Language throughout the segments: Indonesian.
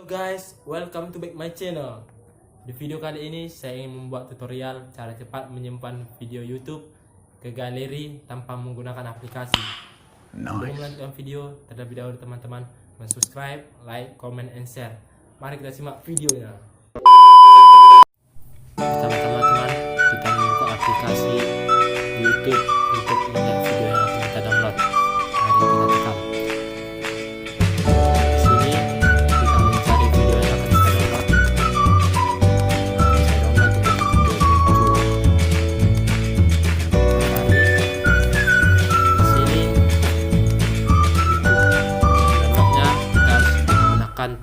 guys, welcome to back my channel. Di video kali ini saya ingin membuat tutorial cara cepat menyimpan video YouTube ke galeri tanpa menggunakan aplikasi. Sebelum melanjutkan video, terlebih dahulu teman-teman subscribe, like, comment, and share. Mari kita simak videonya. Pertama-tama teman, kita membuka aplikasi YouTube untuk melihat video yang akan kita download. Mari kita tekan.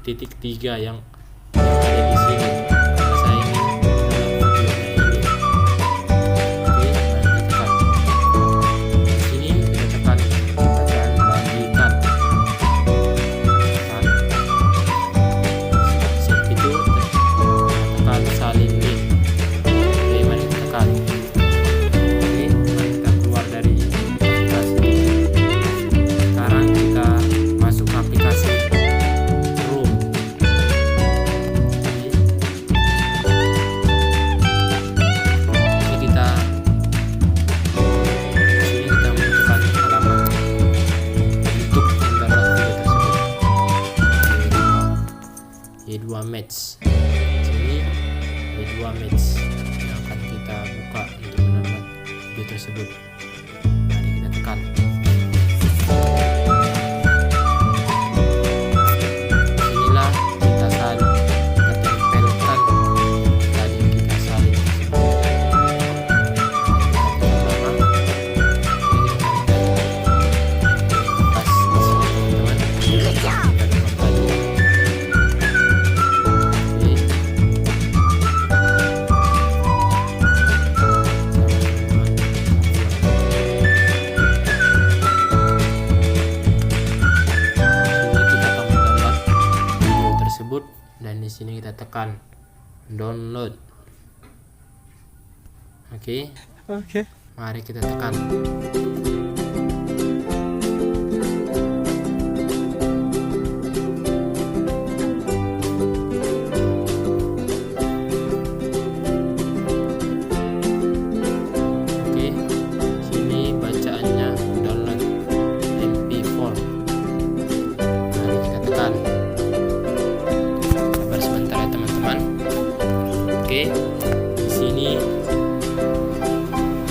Titik 3 yang ada di sini karena saya ingin dalam videonya ini. Oke, mari kita tekan. Di sini kita tekan bacaan bagikan. Save itu tekan salin link. Oke, mari kita tekan. Oke, mari kita keluar dari aplikasi. Sekarang kita masuk ke aplikasi. Match sini ada 2 match yang akan kita buka untuk mendapat video tersebut. Mari kita tekan. Inilah kita salin, kita tempelkan tadi kita salin. Pas di sini teman-teman. Dan di sini kita tekan download. Oke. Mari kita tekan. Oke. Sini bacaannya download MP4. Mari kita tekan. Sebentar ya teman-teman. Oke, di sini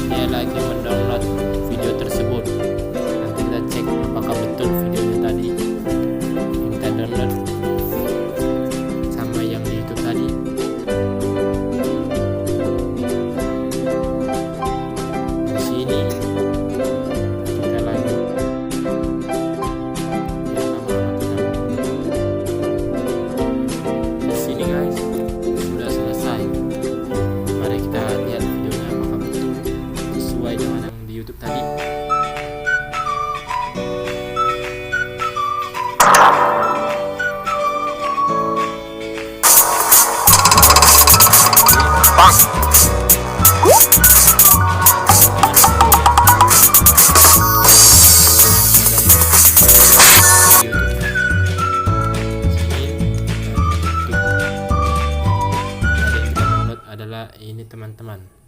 dia lagi mendownload video tersebut. Nanti kita cek apakah betul videonya tadi yang kita download sama yang di YouTube tadi. Di sini kita lagi sudah selesai. Mari kita lihat videonya apakah betul sesuai dengan yang di YouTube tadi. Adalah ini teman-teman.